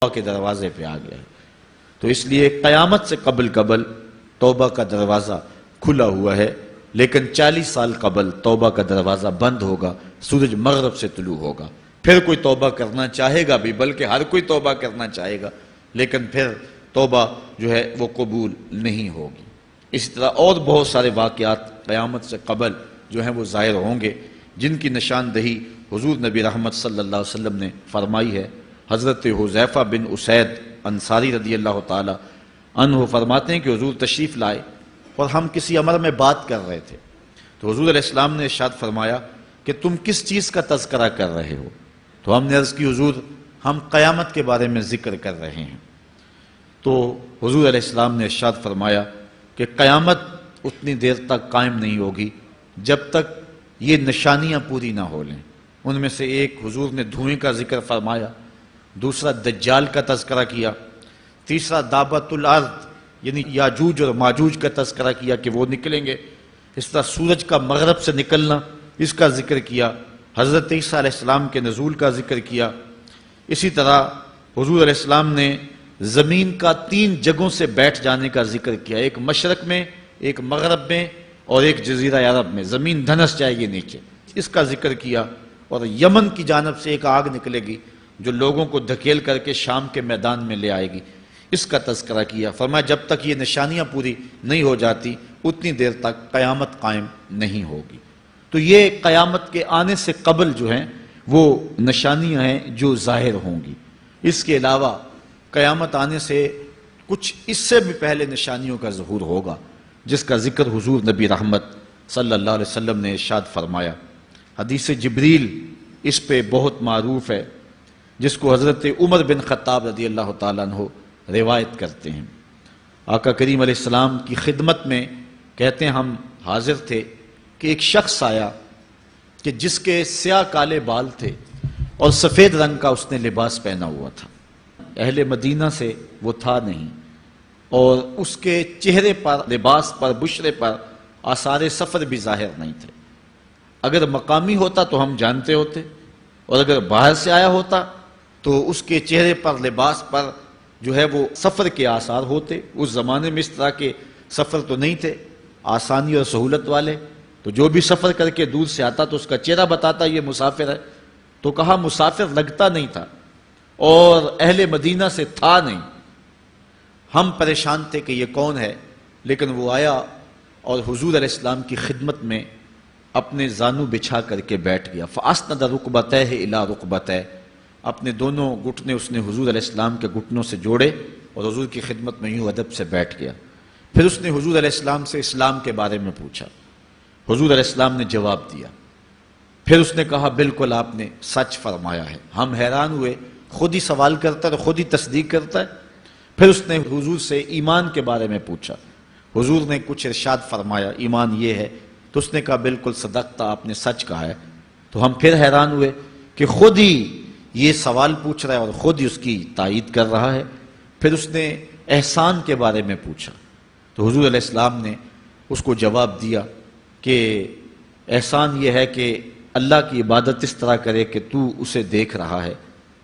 کے دروازے پہ آ گیا ہے۔ تو اس لیے قیامت سے قبل توبہ کا دروازہ کھلا ہوا ہے، لیکن 40 سال قبل توبہ کا دروازہ بند ہوگا، سورج مغرب سے طلوع ہوگا۔ پھر کوئی توبہ کرنا چاہے گا بھی، بلکہ ہر کوئی توبہ کرنا چاہے گا، لیکن پھر توبہ جو ہے وہ قبول نہیں ہوگی۔ اسی طرح اور بہت سارے واقعات قیامت سے قبل جو ہیں وہ ظاہر ہوں گے، جن کی نشاندہی حضور نبی رحمت صلی اللہ علیہ وسلم نے فرمائی ہے۔ حضرت حذیفہ بن اسید انصاری رضی اللہ تعالی عنہ فرماتے ہیں کہ حضور تشریف لائے اور ہم کسی امر میں بات کر رہے تھے، تو حضور علیہ السلام نے ارشاد فرمایا کہ تم کس چیز کا تذکرہ کر رہے ہو؟ تو ہم نے عرض کی حضور ہم قیامت کے بارے میں ذکر کر رہے ہیں۔ تو حضور علیہ السلام نے ارشاد فرمایا کہ قیامت اتنی دیر تک قائم نہیں ہوگی جب تک یہ نشانیاں پوری نہ ہو لیں۔ ان میں سے ایک حضور نے دھوئیں کا ذکر فرمایا، دوسرا دجال کا تذکرہ کیا، تیسرا دابت الارض یعنی یاجوج اور ماجوج کا تذکرہ کیا کہ وہ نکلیں گے، اس طرح سورج کا مغرب سے نکلنا اس کا ذکر کیا، حضرت عیسیٰ علیہ السلام کے نزول کا ذکر کیا۔ اسی طرح حضور علیہ السلام نے زمین کا 3 جگہوں سے بیٹھ جانے کا ذکر کیا، ایک مشرق میں، ایک مغرب میں اور ایک جزیرہ عرب میں، زمین دھنس جائے گی نیچے، اس کا ذکر کیا۔ اور یمن کی جانب سے ایک آگ نکلے گی جو لوگوں کو دھکیل کر کے شام کے میدان میں لے آئے گی، اس کا تذکرہ کیا۔ فرمایا جب تک یہ نشانیاں پوری نہیں ہو جاتی اتنی دیر تک قیامت قائم نہیں ہوگی۔ تو یہ قیامت کے آنے سے قبل جو ہیں وہ نشانیاں ہیں جو ظاہر ہوں گی۔ اس کے علاوہ قیامت آنے سے کچھ اس سے بھی پہلے نشانیوں کا ظہور ہوگا، جس کا ذکر حضور نبی رحمت صلی اللہ علیہ وسلم نے ارشاد فرمایا۔ حدیث جبریل اس پہ بہت معروف ہے، جس کو حضرت عمر بن خطاب رضی اللہ تعالیٰ عنہ روایت کرتے ہیں۔ آقا کریم علیہ السلام کی خدمت میں کہتے ہیں ہم حاضر تھے کہ ایک شخص آیا کہ جس کے سیاہ کالے بال تھے اور سفید رنگ کا اس نے لباس پہنا ہوا تھا، اہل مدینہ سے وہ تھا نہیں، اور اس کے چہرے پر، لباس پر، بشرے پر آثار سفر بھی ظاہر نہیں تھے۔ اگر مقامی ہوتا تو ہم جانتے ہوتے، اور اگر باہر سے آیا ہوتا تو اس کے چہرے پر، لباس پر جو ہے وہ سفر کے آثار ہوتے۔ اس زمانے میں اس طرح کے سفر تو نہیں تھے آسانی اور سہولت والے، تو جو بھی سفر کر کے دور سے آتا تو اس کا چہرہ بتاتا یہ مسافر ہے۔ تو کہا مسافر لگتا نہیں تھا اور اہل مدینہ سے تھا نہیں۔ ہم پریشان تھے کہ یہ کون ہے، لیکن وہ آیا اور حضور علیہ السلام کی خدمت میں اپنے زانو بچھا کر کے بیٹھ گیا۔ فَأَسْنَدَ رُكْبَتَيْهِ إِلَىٰ رُكْبَتَيْهِ، اپنے دونوں گھٹنے اس نے حضور علیہ السلام کے گھٹنوں سے جوڑے اور حضور کی خدمت میں یوں ادب سے بیٹھ گیا۔ پھر اس نے حضور علیہ السلام سے اسلام کے بارے میں پوچھا، حضور علیہ السلام نے جواب دیا۔ پھر اس نے کہا بالکل آپ نے سچ فرمایا ہے۔ ہم حیران ہوئے، خود ہی سوال کرتا ہے اور خود ہی تصدیق کرتا ہے۔ پھر اس نے حضور سے ایمان کے بارے میں پوچھا، حضور نے کچھ ارشاد فرمایا ایمان یہ ہے، تو اس نے کہا بالکل صدقتا، آپ نے سچ کہا ہے۔ تو ہم پھر حیران ہوئے کہ خود ہی یہ سوال پوچھ رہا ہے اور خود ہی اس کی تائید کر رہا ہے۔ پھر اس نے احسان کے بارے میں پوچھا، تو حضور علیہ السلام نے اس کو جواب دیا کہ احسان یہ ہے کہ اللہ کی عبادت اس طرح کرے کہ تو اسے دیکھ رہا ہے،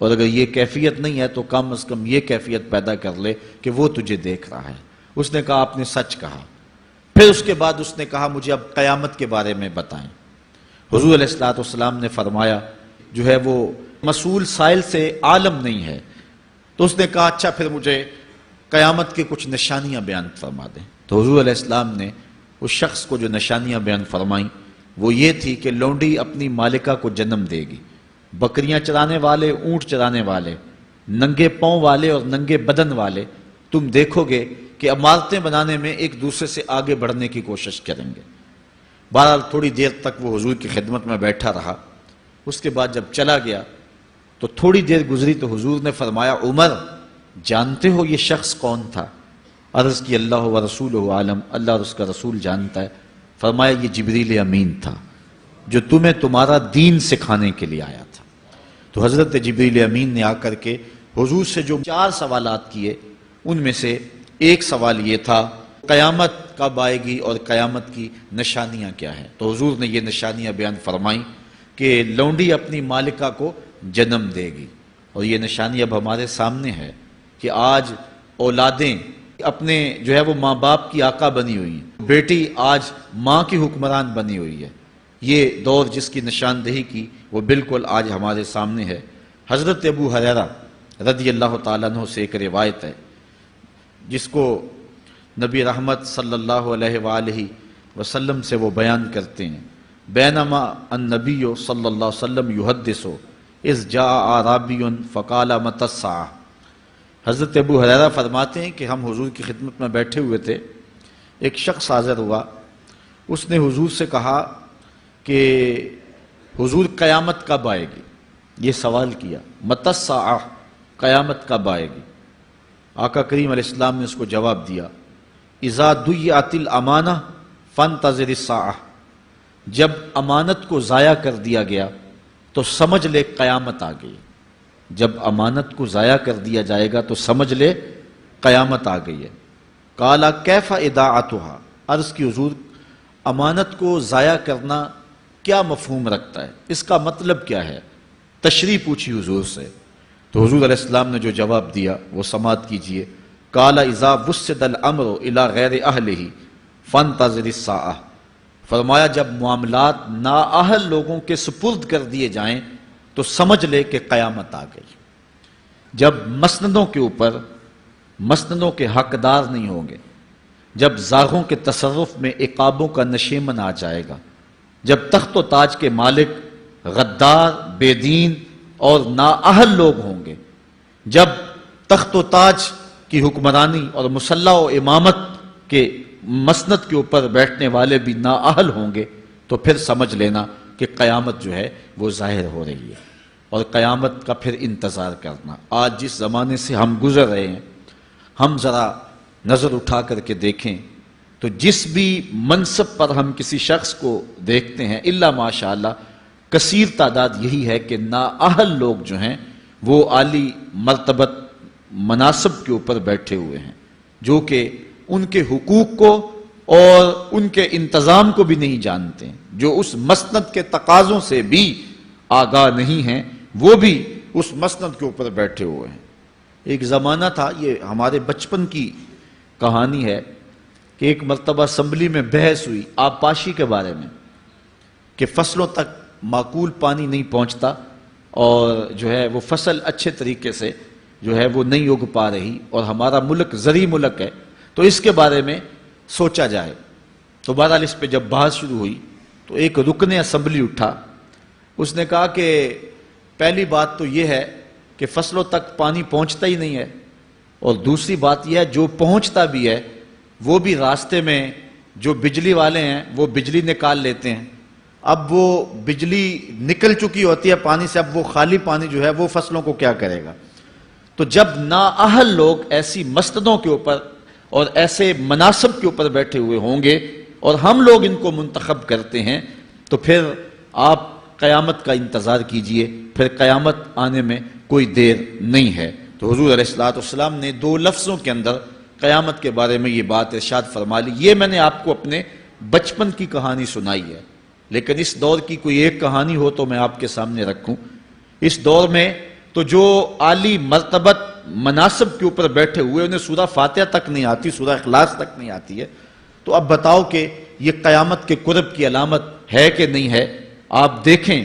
اور اگر یہ کیفیت نہیں ہے تو کم از کم یہ کیفیت پیدا کر لے کہ وہ تجھے دیکھ رہا ہے۔ اس نے کہا آپ نے سچ کہا۔ پھر اس کے بعد اس نے کہا مجھے اب قیامت کے بارے میں بتائیں۔ حضور علیہ السلام نے فرمایا جو ہے وہ مسئول سائل سے عالم نہیں ہے۔ تو اس نے کہا اچھا پھر مجھے قیامت کی کچھ نشانیاں بیان فرما دیں۔ تو حضور علیہ السلام نے اس شخص کو جو نشانیاں بیان فرمائیں وہ یہ تھی کہ لونڈی اپنی مالکہ کو جنم دے گی، بکریاں چرانے والے، اونٹ چرانے والے، ننگے پاؤں والے اور ننگے بدن والے تم دیکھو گے کہ عمارتیں بنانے میں ایک دوسرے سے آگے بڑھنے کی کوشش کریں گے۔ بہرحال تھوڑی دیر تک وہ حضور کی خدمت میں بیٹھا رہا۔ اس کے بعد جب چلا گیا تو تھوڑی دیر گزری تو حضور نے فرمایا عمر جانتے ہو یہ شخص کون تھا؟ عرض کی اللہ و رسولہ عالم، اللہ اور اس کا رسول جانتا ہے۔ فرمایا یہ جبریل امین تھا جو تمہیں تمہارا دین سکھانے کے لیے آیا تھا۔ تو حضرت جبریل امین نے آ کر کے حضور سے جو 4 سوالات کیے ان میں سے ایک سوال یہ تھا قیامت کب آئے گی اور قیامت کی نشانیاں کیا ہیں؟ تو حضور نے یہ نشانیاں بیان فرمائیں کہ لونڈی اپنی مالکہ کو جنم دے گی، اور یہ نشانی اب ہمارے سامنے ہے کہ آج اولادیں اپنے جو ہے وہ ماں باپ کی آقا بنی ہوئی ہیں، بیٹی آج ماں کی حکمران بنی ہوئی ہے۔ یہ دور جس کی نشاندہی کی وہ بالکل آج ہمارے سامنے ہے۔ حضرت ابو ہریرہ رضی اللہ تعالیٰ عنہ سے ایک روایت ہے جس کو نبی رحمت صلی اللہ علیہ وآلہ وسلم سے وہ بیان کرتے ہیں، بینما النبی صلی اللہ علیہ وسلم یحدث اذ جاء اعرابی فقال متی الساعہ۔ حضرت ابو ہریرہ فرماتے ہیں کہ ہم حضور کی خدمت میں بیٹھے ہوئے تھے، ایک شخص حاضر ہوا، اس نے حضور سے کہا کہ حضور قیامت کب آئے گی؟ یہ سوال کیا، متی الساعہ، قیامت کب آئے گی؟ آقا کریم علیہ السلام نے اس کو جواب دیا، اذا ضیعت الامانہ فانتظر الساعہ، جب امانت کو ضائع کر دیا گیا تو سمجھ لے قیامت آ گئی۔ جب امانت کو ضائع کر دیا جائے گا تو سمجھ لے قیامت آ گئی ہے۔ قال کیف اضاعتها، عرض کی حضور امانت کو ضائع کرنا کیا مفہوم رکھتا ہے، اس کا مطلب کیا ہے؟ تشریح پوچھی حضور سے، تو حضور علیہ السلام نے جو جواب دیا وہ سماعت کیجئے۔ قال اذا وسد الامر الى غیر اہلہ فانتظر الساعہ، فرمایا جب معاملات نااہل لوگوں کے سپرد کر دیے جائیں تو سمجھ لے کہ قیامت آ گئی۔ جب مسندوں کے اوپر مسندوں کے حقدار نہیں ہوں گے، جب زاغوں کے تصرف میں عقابوں کا نشیمن آ جائے گا، جب تخت و تاج کے مالک غدار، بے دین اور نااہل لوگ ہوں گے، جب تخت و تاج کی حکمرانی اور مسلح و امامت کے مسند کے اوپر بیٹھنے والے بھی نااہل ہوں گے، تو پھر سمجھ لینا کہ قیامت جو ہے وہ ظاہر ہو رہی ہے، اور قیامت کا پھر انتظار کرنا۔ آج جس زمانے سے ہم گزر رہے ہیں، ہم ذرا نظر اٹھا کر کے دیکھیں تو جس بھی منصب پر ہم کسی شخص کو دیکھتے ہیں، الا ماشاءاللہ کثیر تعداد یہی ہے کہ نااہل لوگ جو ہیں وہ عالی مرتبت مناصب کے اوپر بیٹھے ہوئے ہیں، جو کہ ان کے حقوق کو اور ان کے انتظام کو بھی نہیں جانتے ہیں، جو اس مسند کے تقاضوں سے بھی آگاہ نہیں ہیں، وہ بھی اس مسند کے اوپر بیٹھے ہوئے ہیں۔ ایک زمانہ تھا، یہ ہمارے بچپن کی کہانی ہے، کہ ایک مرتبہ اسمبلی میں بحث ہوئی آبپاشی کے بارے میں، کہ فصلوں تک معقول پانی نہیں پہنچتا اور جو ہے وہ فصل اچھے طریقے سے جو ہے وہ نہیں اگ پا رہی، اور ہمارا ملک زرعی ملک ہے، تو اس کے بارے میں سوچا جائے۔ تو بہرحال اس پہ جب بحث شروع ہوئی تو ایک رکن اسمبلی اٹھا، اس نے کہا کہ پہلی بات تو یہ ہے کہ فصلوں تک پانی پہنچتا ہی نہیں ہے، اور دوسری بات یہ ہے جو پہنچتا بھی ہے وہ بھی راستے میں جو بجلی والے ہیں وہ بجلی نکال لیتے ہیں، اب وہ بجلی نکل چکی ہوتی ہے پانی سے، اب وہ خالی پانی جو ہے وہ فصلوں کو کیا کرے گا؟ تو جب نااہل لوگ ایسی مسندوں کے اوپر اور ایسے مناصب کے اوپر بیٹھے ہوئے ہوں گے اور ہم لوگ ان کو منتخب کرتے ہیں، تو پھر آپ قیامت کا انتظار کیجئے، پھر قیامت آنے میں کوئی دیر نہیں ہے۔ تو حضور علیہ السلام نے دو لفظوں کے اندر قیامت کے بارے میں یہ بات ارشاد فرما لی۔ یہ میں نے آپ کو اپنے بچپن کی کہانی سنائی ہے، لیکن اس دور کی کوئی ایک کہانی ہو تو میں آپ کے سامنے رکھوں۔ اس دور میں تو جو عالی مرتبت مناصب کے اوپر بیٹھے ہوئے انہیں سورہ فاتحہ تک نہیں آتی، سورہ اخلاص تک نہیں آتی ہے، تو اب بتاؤ کہ یہ قیامت کے قرب کی علامت ہے کہ نہیں ہے؟ آپ دیکھیں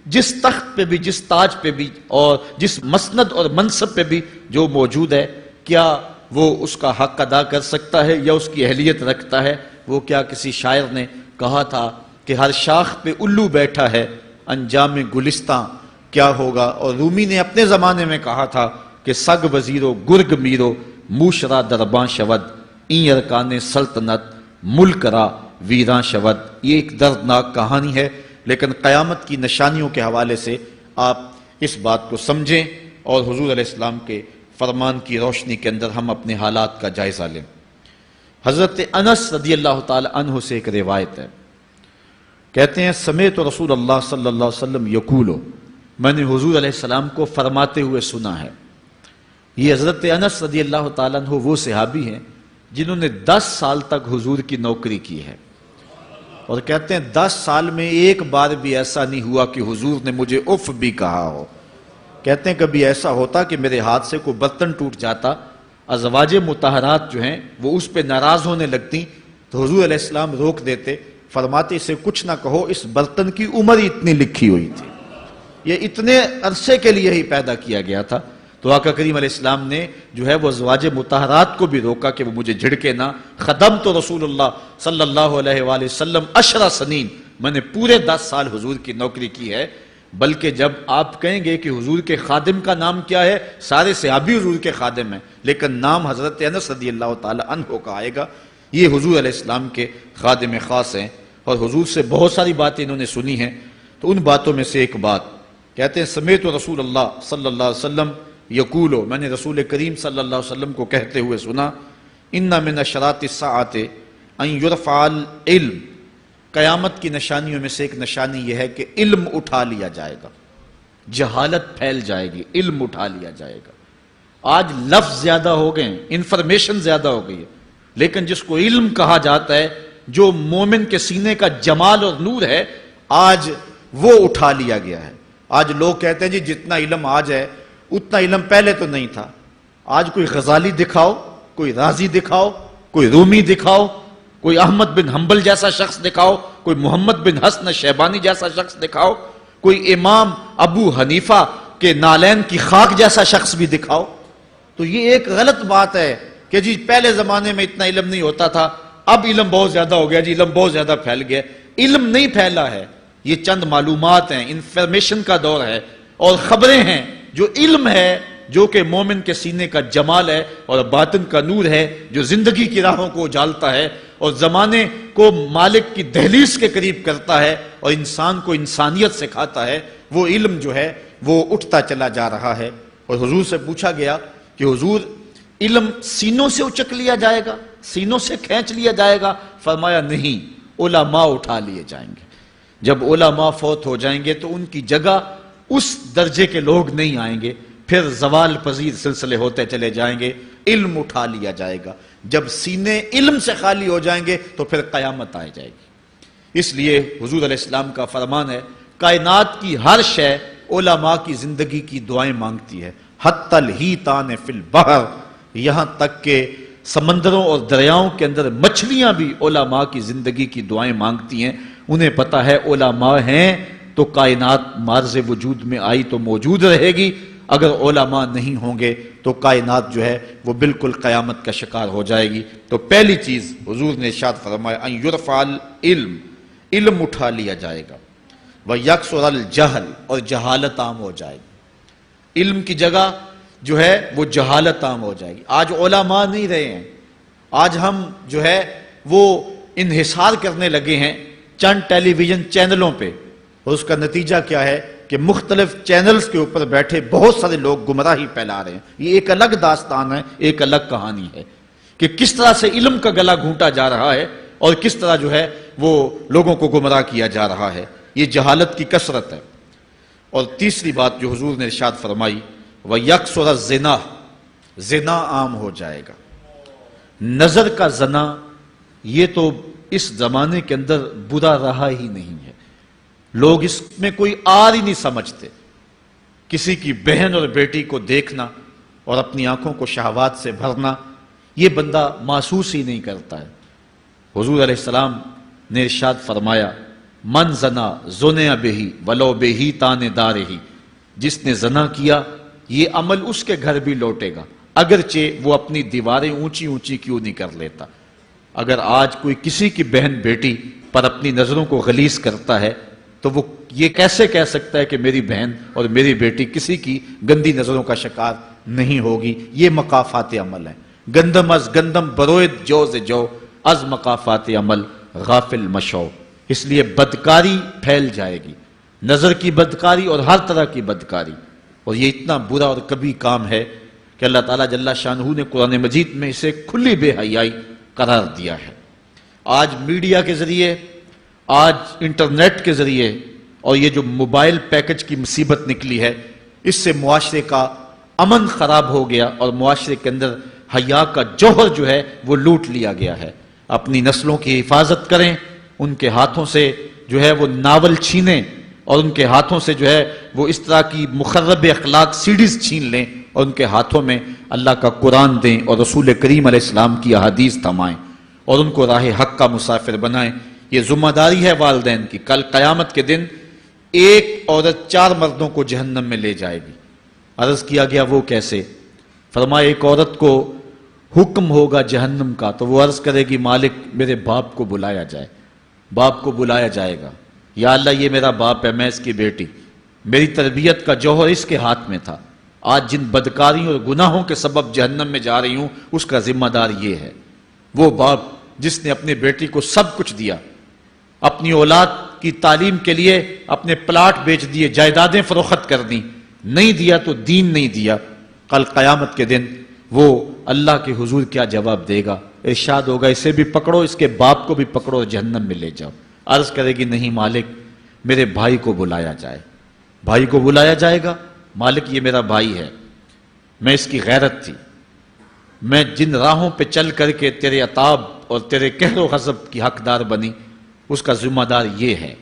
جس تخت پہ بھی، جس تاج پہ بھی، اور جس مسند اور منصب پہ بھی جو موجود ہے، کیا وہ اس کا حق ادا کر سکتا ہے یا اس کی اہلیت رکھتا ہے؟ وہ کیا کسی شاعر نے کہا تھا کہ ہر شاخ پہ الو بیٹھا ہے، انجام گلستاں کیا ہوگا؟ اور رومی نے اپنے زمانے میں کہا تھا کہ سگ وزیرو گرگ میرو موشرا درباں شود، این ارکان سلطنت ملک را ویراں شود۔ یہ ایک دردناک کہانی ہے، لیکن قیامت کی نشانیوں کے حوالے سے آپ اس بات کو سمجھیں اور حضور علیہ السلام کے فرمان کی روشنی کے اندر ہم اپنے حالات کا جائزہ لیں۔ حضرت انس رضی اللہ تعالی عنہ سے ایک روایت ہے، کہتے ہیں سمیت رسول اللہ صلی اللہ علیہ وسلم یقولو، میں نے حضور علیہ السلام کو فرماتے ہوئے سنا ہے۔ یہ حضرت انس رضی اللہ تعالیٰ عنہ وہ صحابی ہیں جنہوں نے 10 سال تک حضور کی نوکری کی ہے، اور کہتے ہیں 10 سال میں ایک بار بھی ایسا نہیں ہوا کہ حضور نے مجھے اف بھی کہا ہو۔ کہتے ہیں کبھی ایسا ہوتا کہ میرے ہاتھ سے کوئی برتن ٹوٹ جاتا، ازواج مطہرات جو ہیں وہ اس پہ ناراض ہونے لگتی تو حضور علیہ السلام روک دیتے، فرماتے اسے کچھ نہ کہو، اس برتن کی عمر ہی اتنی لکھی ہوئی تھی، یہ اتنے عرصے کے لیے ہی پیدا کیا گیا تھا۔ تو آقا کریم علیہ السلام نے جو ہے وہ ازواج مطہرات کو بھی روکا کہ وہ مجھے جھڑکے نہ۔ خدمت رسول اللہ صلی اللہ علیہ وآلہ وسلم 10 سنین، میں نے پورے 10 سال حضور کی نوکری کی ہے۔ بلکہ جب آپ کہیں گے کہ حضور کے خادم کا نام کیا ہے، سارے صحابی حضور کے خادم ہیں، لیکن نام حضرت انس رضی اللہ تعالی عنہ کا آئے گا، یہ حضور علیہ السلام کے خادم خاص ہیں، اور حضور سے بہت ساری باتیں انہوں نے سنی ہیں۔ تو ان باتوں میں سے ایک بات کہتے ہیں، سمیت رسول اللہ صلی اللہ علیہ وسلم یقولو، میں نے رسول کریم صلی اللہ علیہ وسلم کو کہتے ہوئے سنا، ان من اشراط الساعۃ ان یرفع العلم، قیامت کی نشانیوں میں سے ایک نشانی یہ ہے کہ علم اٹھا لیا جائے گا، جہالت پھیل جائے گی، علم اٹھا لیا جائے گا۔ آج لفظ زیادہ ہو گئے ہیں، انفارمیشن زیادہ ہو گئی ہے، لیکن جس کو علم کہا جاتا ہے، جو مومن کے سینے کا جمال اور نور ہے، آج وہ اٹھا لیا گیا ہے۔ آج لوگ کہتے ہیں جی جتنا علم آج ہے اتنا علم پہلے تو نہیں تھا۔ آج کوئی غزالی دکھاؤ، کوئی رازی دکھاؤ، کوئی رومی دکھاؤ، کوئی احمد بن حنبل جیسا شخص دکھاؤ، کوئی محمد بن حسن شیبانی جیسا شخص دکھاؤ، کوئی امام ابو حنیفہ کے نالین کی خاک جیسا شخص بھی دکھاؤ، تو یہ ایک غلط بات ہے کہ جی پہلے زمانے میں اتنا علم نہیں ہوتا تھا، اب علم بہت زیادہ ہو گیا، جی علم بہت زیادہ پھیل گیا۔ علم نہیں پھیلا ہے، یہ چند معلومات ہیں، انفارمیشن کا دور ہے، اور خبریں ہیں۔ جو علم ہے، جو کہ مومن کے سینے کا جمال ہے اور باطن کا نور ہے، جو زندگی کی راہوں کو اجالتا ہے اور زمانے کو مالک کی دہلیز کے قریب کرتا ہے اور انسان کو انسانیت سکھاتا ہے، وہ علم جو ہے وہ اٹھتا چلا جا رہا ہے۔ اور حضور سے پوچھا گیا کہ حضور علم سینوں سے اچک لیا جائے گا، سینوں سے کھینچ لیا جائے گا؟ فرمایا نہیں، علماء اٹھا لیے جائیں گے۔ جب علماء فوت ہو جائیں گے تو ان کی جگہ اس درجے کے لوگ نہیں آئیں گے، پھر زوال پذیر سلسلے ہوتے چلے جائیں گے، علم اٹھا لیا جائے گا۔ جب سینے علم سے خالی ہو جائیں گے تو پھر قیامت آ جائے گی۔ اس لیے حضور علیہ السلام کا فرمان ہے، کائنات کی ہر شے علماء کی زندگی کی دعائیں مانگتی ہے، حتی الحیتان فی البحر، یہاں تک کہ سمندروں اور دریاؤں کے اندر مچھلیاں بھی علماء کی زندگی کی دعائیں مانگتی ہیں۔ انہیں پتا ہے علماء ہیں تو کائنات معرض وجود میں آئی تو موجود رہے گی، اگر علماء نہیں ہوں گے تو کائنات جو ہے وہ بالکل قیامت کا شکار ہو جائے گی۔ تو پہلی چیز حضور نے ارشاد فرمایا، ان یرفع العلم، علم اٹھا لیا جائے گا، ویکثر الجہل، اور جہالت عام ہو جائے گی۔ علم کی جگہ جو ہے وہ جہالت عام ہو جائے گی۔ آج علماء نہیں رہے ہیں، آج ہم جو ہے وہ انحصار کرنے لگے ہیں چند ٹیلی ویژن چینلوں پہ، اور اس کا نتیجہ کیا ہے کہ مختلف چینلز کے اوپر بیٹھے بہت سارے لوگ گمراہی پھیلا رہے ہیں۔ یہ ایک الگ داستان ہے، ایک الگ کہانی ہے کہ کس طرح سے علم کا گلا گھونٹا جا رہا ہے اور کس طرح جو ہے وہ لوگوں کو گمراہ کیا جا رہا ہے۔ یہ جہالت کی کثرت ہے۔ اور تیسری بات جو حضور نے ارشاد فرمائی، وَيَكْسُرَ الزِّنَا، زنا عام ہو جائے گا۔ نظر کا زنا یہ تو اس زمانے کے اندر برا رہا ہی نہیں ہے، لوگ اس میں کوئی آر ہی نہیں سمجھتے۔ کسی کی بہن اور بیٹی کو دیکھنا اور اپنی آنکھوں کو شہوات سے بھرنا، یہ بندہ محسوس ہی نہیں کرتا ہے۔ حضور علیہ السلام نے ارشاد فرمایا، من زنا زنیا بہی ولو بہی تان دارہی، جس نے زنا کیا یہ عمل اس کے گھر بھی لوٹے گا، اگرچہ وہ اپنی دیواریں اونچی اونچی کیوں نہیں کر لیتا۔ اگر آج کوئی کسی کی بہن بیٹی پر اپنی نظروں کو غلیظ کرتا ہے تو وہ یہ کیسے کہہ سکتا ہے کہ میری بہن اور میری بیٹی کسی کی گندی نظروں کا شکار نہیں ہوگی؟ یہ مقافات عمل ہیں۔ گندم از گندم بروید جو سے جو، از مقافات عمل غافل مشو۔ اس لیے بدکاری پھیل جائے گی، نظر کی بدکاری اور ہر طرح کی بدکاری، اور یہ اتنا برا اور کبھی کام ہے کہ اللہ تعالیٰ جل شانہ نے قرآن مجید میں اسے کھلی بے حیائی قرار دیا ہے۔ آج میڈیا کے ذریعے، آج انٹرنیٹ کے ذریعے، اور یہ جو موبائل پیکج کی مصیبت نکلی ہے، اس سے معاشرے کا امن خراب ہو گیا اور معاشرے کے اندر حیا کا جوہر جو ہے وہ لوٹ لیا گیا ہے۔ اپنی نسلوں کی حفاظت کریں، ان کے ہاتھوں سے جو ہے وہ ناول چھینیں، اور ان کے ہاتھوں سے جو ہے وہ اس طرح کی مخرب اخلاق سیڈیز چھین لیں اور ان کے ہاتھوں میں اللہ کا قرآن دیں اور رسول کریم علیہ السلام کی احادیث تھمائیں اور ان کو راہ حق کا مسافر بنائیں. یہ ذمہ داری ہے والدین کی. کل قیامت کے دن ایک عورت 4 مردوں کو جہنم میں لے جائے گی. عرض کیا گیا وہ کیسے؟ فرمایا ایک عورت کو حکم ہوگا جہنم کا تو وہ عرض کرے گی مالک میرے باپ کو بلایا جائے. باپ کو بلایا جائے گا, یا اللہ یہ میرا باپ ہے, میں اس کی بیٹی, میری تربیت کا جوہر اس کے ہاتھ میں تھا, آج جن بدکاریوں اور گناہوں کے سبب جہنم میں جا رہی ہوں اس کا ذمہ دار یہ ہے. وہ باپ جس نے اپنے بیٹی کو سب کچھ دیا, اپنی اولاد کی تعلیم کے لیے اپنے پلاٹ بیچ دیے, جائیدادیں فروخت کر دیں, نہیں دیا تو دین نہیں دیا. کل قیامت کے دن وہ اللہ کے حضور کیا جواب دے گا؟ ارشاد ہوگا اسے بھی پکڑو, اس کے باپ کو بھی پکڑو اور جہنم میں لے جاؤ. عرض کرے گی نہیں مالک میرے بھائی کو بلایا جائے. بھائی کو بلایا جائے گا, مالک یہ میرا بھائی ہے, میں اس کی غیرت تھی, میں جن راہوں پہ چل کر کے تیرے عتاب اور تیرے قہر و غضب کی حقدار بنی اس کا ذمہ دار یہ ہے.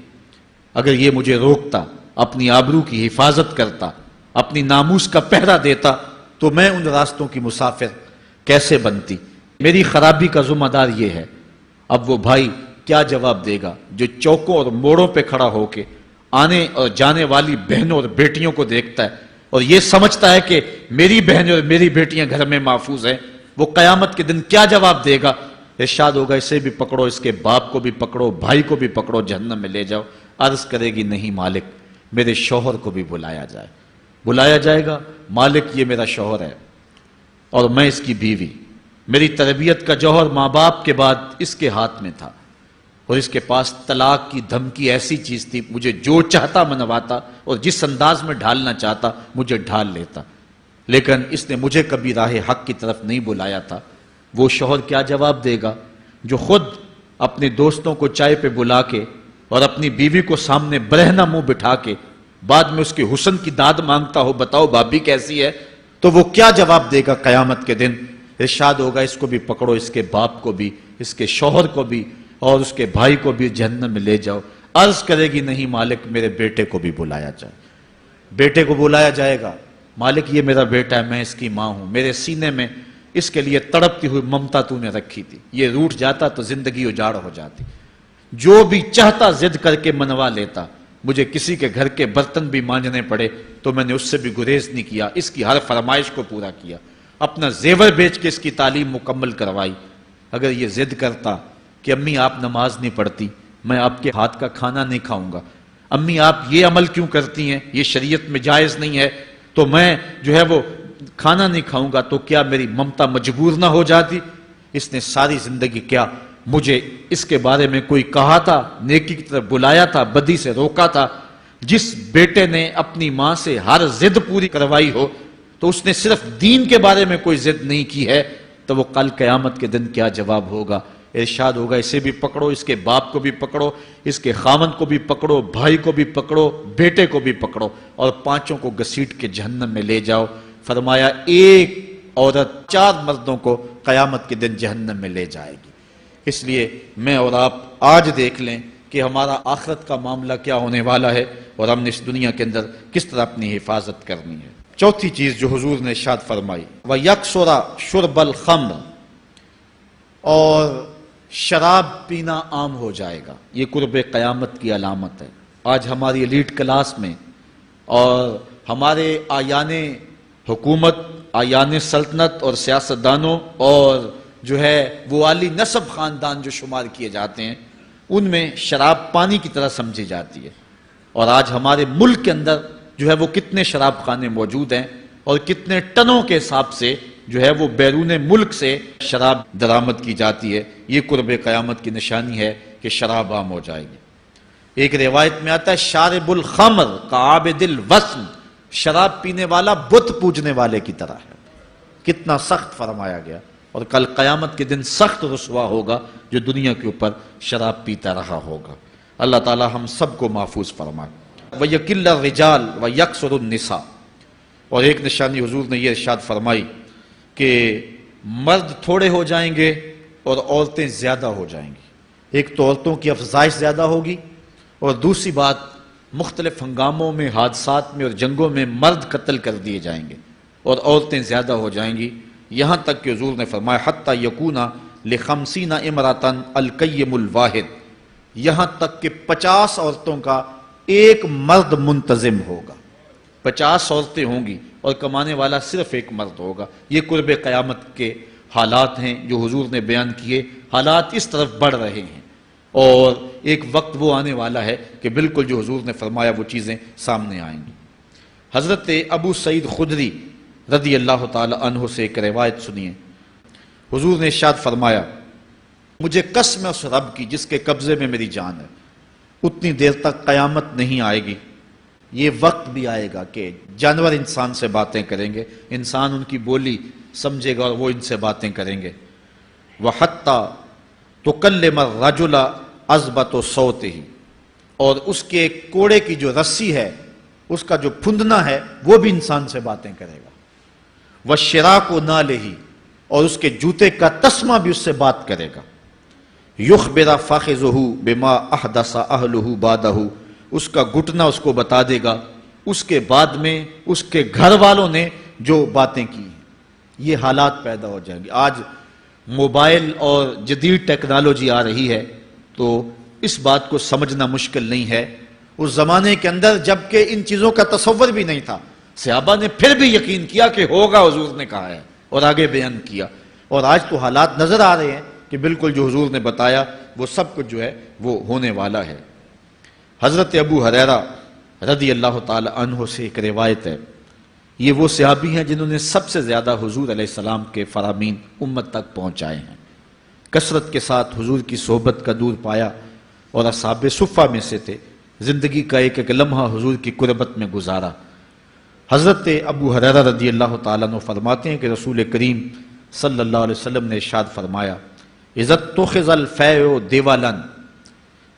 اگر یہ مجھے روکتا, اپنی آبرو کی حفاظت کرتا, اپنی ناموس کا پہرا دیتا تو میں ان راستوں کی مسافر کیسے بنتی؟ میری خرابی کا ذمہ دار یہ ہے. اب وہ بھائی کیا جواب دے گا جو چوکوں اور موڑوں پہ کھڑا ہو کے آنے اور جانے والی بہنوں اور بیٹیوں کو دیکھتا ہے اور یہ سمجھتا ہے کہ میری بہنیں اور میری بیٹیاں گھر میں محفوظ ہیں؟ وہ قیامت کے دن کیا جواب دے گا؟ ارشاد ہوگا اسے بھی پکڑو, اس کے باپ کو بھی پکڑو, بھائی کو بھی پکڑو, جہنم میں لے جاؤ. عرض کرے گی نہیں مالک میرے شوہر کو بھی بلایا جائے. بلایا جائے گا, مالک یہ میرا شوہر ہے اور میں اس کی بیوی, میری تربیت کا جوہر ماں باپ کے بعد اس کے ہاتھ میں تھا اور اس کے پاس طلاق کی دھمکی ایسی چیز تھی, مجھے جو چاہتا منواتا اور جس انداز میں ڈھالنا چاہتا مجھے ڈھال لیتا, لیکن اس نے مجھے کبھی راہ حق کی طرف نہیں بلایا تھا. وہ شوہر کیا جواب دے گا جو خود اپنے دوستوں کو چائے پہ بلا کے اور اپنی بیوی کو سامنے برہنہ منہ بٹھا کے بعد میں اس کے حسن کی داد مانگتا ہو, بتاؤ بھابی کیسی ہے؟ تو وہ کیا جواب دے گا قیامت کے دن؟ ارشاد ہوگا اس کو بھی پکڑو, اس کے باپ کو بھی, اس کے شوہر کو بھی اور اس کے بھائی کو بھی جہنم میں لے جاؤ. عرض کرے گی نہیں مالک میرے بیٹے کو بھی بلایا جائے. بیٹے کو بلایا جائے گا, مالک یہ میرا بیٹا ہے, میں اس کی ماں ہوں, میرے سینے میں اس کے لیے تڑپتی ہوئی ممتا تو نے رکھی تھی, یہ روٹھ جاتا تو زندگی اجاڑ ہو جاتی. جو بھی چاہتا ضد کر کے منوا لیتا, مجھے کسی کے گھر کے برتن بھی مانجنے پڑے تو میں نے اس سے بھی گریز نہیں کیا, اس کی ہر فرمائش کو پورا کیا, اپنا زیور بیچ کے اس کی تعلیم مکمل کروائی. اگر یہ ضد کرتا کہ امی آپ نماز نہیں پڑھتی, میں آپ کے ہاتھ کا کھانا نہیں کھاؤں گا, امی آپ یہ عمل کیوں کرتی ہیں, یہ شریعت میں جائز نہیں ہے, تو میں جو ہے وہ کھانا نہیں کھاؤں گا, تو کیا میری ممتا مجبور نہ ہو جاتی؟ اس نے ساری زندگی کیا مجھے اس کے بارے میں کوئی کہا تھا, نیکی کی طرف بلایا تھا, بدی سے روکا تھا؟ جس بیٹے نے اپنی ماں سے ہر ضد پوری کروائی ہو تو اس نے صرف دین کے بارے میں کوئی ضد نہیں کی ہے, تو وہ کل قیامت کے دن کیا جواب ہوگا؟ ارشاد ہوگا اسے بھی پکڑو, اس کے باپ کو بھی پکڑو, اس کے خاوند کو بھی پکڑو, بھائی کو بھی پکڑو, بیٹے کو بھی پکڑو اور 5 کو گھسیٹ کے جہنم میں لے جاؤ. فرمایا ایک عورت 4 مردوں کو قیامت کے دن جہنم میں لے جائے گی. اس لیے میں اور آپ آج دیکھ لیں کہ ہمارا آخرت کا معاملہ کیا ہونے والا ہے اور ہم نے اس دنیا کے اندر کس طرح اپنی حفاظت کرنی ہے. چوتھی چیز جو حضور نے ارشاد فرمائی, وَيَكْسُرَ شُرْبَ الْخَمْرِ, اور شراب پینا عام ہو جائے گا. یہ قرب قیامت کی علامت ہے. آج ہماری ایلیٹ کلاس میں اور ہمارے آیان حکومت, آیان سلطنت اور سیاستدانوں اور جو ہے وہ عالی نسب خاندان جو شمار کیے جاتے ہیں, ان میں شراب پانی کی طرح سمجھی جاتی ہے. اور آج ہمارے ملک کے اندر جو ہے وہ کتنے شراب خانے موجود ہیں اور کتنے ٹنوں کے حساب سے جو ہے وہ بیرون ملک سے شراب درآمد کی جاتی ہے. یہ قرب قیامت کی نشانی ہے کہ شراب عام ہو جائے گی. ایک روایت میں آتا ہے شارب الخمر کعابد الوثن, شراب پینے والا بت پوجنے والے کی طرح ہے. کتنا سخت فرمایا گیا. اور کل قیامت کے دن سخت رسوا ہوگا جو دنیا کے اوپر شراب پیتا رہا ہوگا. اللہ تعالی ہم سب کو محفوظ فرمائے. وَيَكِلَّ الرِّجَالِ وَيَكْسُرُ النِّسَاءِ, اور ایک نشانی حضور نے یہ ارشاد فرمائی کہ مرد تھوڑے ہو جائیں گے اور عورتیں زیادہ ہو جائیں گی. ایک تو عورتوں کی افزائش زیادہ ہوگی اور دوسری بات مختلف ہنگاموں میں، حادثات میں اور جنگوں میں مرد قتل کر دیے جائیں گے اور عورتیں زیادہ ہو جائیں گی، یہاں تک کہ حضور نے فرمایا حتی یکونا ل50 امراتن القیم الواحد، یہاں تک کہ 50 عورتوں کا ایک مرد منتظم ہوگا۔ 50 عورتیں ہوں گی اور کمانے والا صرف ایک مرد ہوگا۔ یہ قرب قیامت کے حالات ہیں جو حضور نے بیان کیے۔ حالات اس طرف بڑھ رہے ہیں اور ایک وقت وہ آنے والا ہے کہ بالکل جو حضور نے فرمایا وہ چیزیں سامنے آئیں گی۔ حضرت ابو سعید خدری رضی اللہ تعالی عنہ سے ایک روایت سنیے۔ حضور نے ارشاد فرمایا مجھے قسم ہے اس رب کی جس کے قبضے میں میری جان ہے، اتنی دیر تک قیامت نہیں آئے گی، یہ وقت بھی آئے گا کہ جانور انسان سے باتیں کریں گے، انسان ان کی بولی سمجھے گا اور وہ ان سے باتیں کریں گے۔ وَحَتَّى تُكَلِّمَ الرَّجُلَ عَذْبَةُ صَوْتِهِ، اور اس کے کوڑے کی جو رسی ہے، اس کا جو پھندنا ہے، وہ بھی انسان سے باتیں کرے گا۔ وَالشِّرَاكُ نَالِهِ، اور اس کے جوتے کا تسمہ بھی اس سے بات کرے گا۔ يُخْبِرَ فَخِذُهُ بِمَا أَحْدَثَ أَهْلُهُ بَعْدَهُ، اس کا گھٹنا اس کو بتا دے گا اس کے بعد میں اس کے گھر والوں نے جو باتیں کی ہیں۔ یہ حالات پیدا ہو جائیں گے۔ آج موبائل اور جدید ٹیکنالوجی آ رہی ہے تو اس بات کو سمجھنا مشکل نہیں ہے۔ اس زمانے کے اندر جب کہ ان چیزوں کا تصور بھی نہیں تھا، صحابہ نے پھر بھی یقین کیا کہ ہوگا، حضور نے کہا ہے اور آگے بیان کیا، اور آج تو حالات نظر آ رہے ہیں کہ بالکل جو حضور نے بتایا وہ سب کچھ جو ہے وہ ہونے والا ہے۔ حضرت ابو ہریرہ رضی اللہ تعالی عنہ سے ایک روایت ہے، یہ وہ صحابی ہیں جنہوں نے سب سے زیادہ حضور علیہ السلام کے فرامین امت تک پہنچائے ہیں، کثرت کے ساتھ حضور کی صحبت کا دور پایا اور اصحاب صفہ میں سے تھے، زندگی کا ایک ایک لمحہ حضور کی قربت میں گزارا۔ حضرت ابو ہریرہ رضی اللہ تعالیٰ عنہ فرماتے ہیں کہ رسول کریم صلی اللہ علیہ وسلم نے ارشاد فرمایا اذا اتخذ الفیء دیوالا،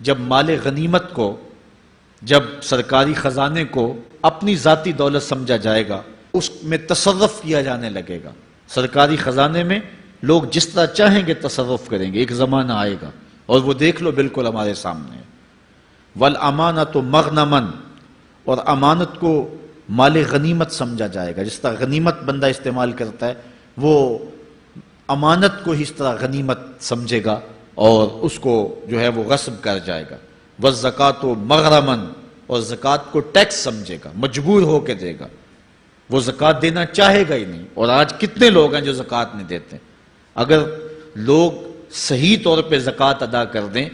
جب مال غنیمت کو، جب سرکاری خزانے کو اپنی ذاتی دولت سمجھا جائے گا، اس میں تصرف کیا جانے لگے گا، سرکاری خزانے میں لوگ جس طرح چاہیں گے تصرف کریں گے، ایک زمانہ آئے گا اور وہ دیکھ لو بالکل ہمارے سامنے ہے۔ والامانۃ مغنما، اور امانت کو مال غنیمت سمجھا جائے گا، جس طرح غنیمت بندہ استعمال کرتا ہے وہ امانت کو اس طرح غنیمت سمجھے گا اور اس کو جو ہے وہ غصب کر جائے گا۔ والزکوٰۃ مغرما، اور زکوٰۃ کو ٹیکس سمجھے گا، مجبور ہو کے دے گا، وہ زکوٰۃ دینا چاہے گا ہی نہیں۔ اور آج کتنے لوگ ہیں جو زکوٰۃ نہیں دیتے؟ اگر لوگ صحیح طور پہ زکوٰۃ ادا کر دیں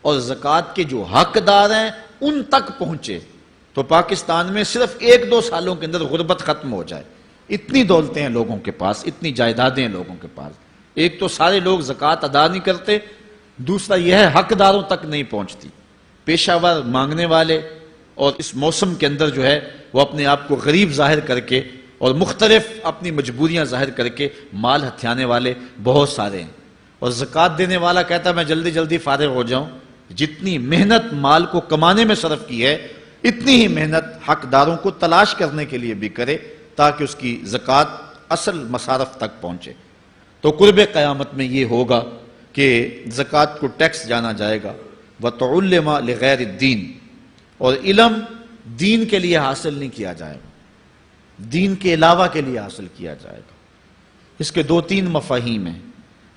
اور زکوٰۃ کے جو حقدار ہیں ان تک پہنچے تو پاکستان میں صرف 1-2 سالوں کے اندر غربت ختم ہو جائے۔ اتنی دولتیں ہیں لوگوں کے پاس، اتنی جائیدادیں ہیں لوگوں کے پاس۔ ایک تو سارے لوگ زکوٰۃ ادا نہیں کرتے، دوسرا یہ ہے حقداروں تک نہیں پہنچتی۔ پیشہ ور مانگنے والے اور اس موسم کے اندر جو ہے وہ اپنے آپ کو غریب ظاہر کر کے اور مختلف اپنی مجبوریاں ظاہر کر کے مال ہتھیانے والے بہت سارے ہیں، اور زکوٰۃ دینے والا کہتا ہے میں جلدی جلدی فارغ ہو جاؤں۔ جتنی محنت مال کو کمانے میں صرف کی ہے، اتنی ہی محنت حقداروں کو تلاش کرنے کے لیے بھی کرے تاکہ اس کی زکوٰۃ اصل مصارف تک پہنچے۔ تو قرب قیامت میں یہ ہوگا کہ زکوٰۃ کو ٹیکس جانا جائے گا۔ وَتُعُلِّمَ لِغَيْرِ الدِّينِ، اور علم دین کے لیے حاصل نہیں کیا جائے گا، دین کے علاوہ کے لیے حاصل کیا جائے گا۔ اس کے 2-3 مفاہیم ہیں۔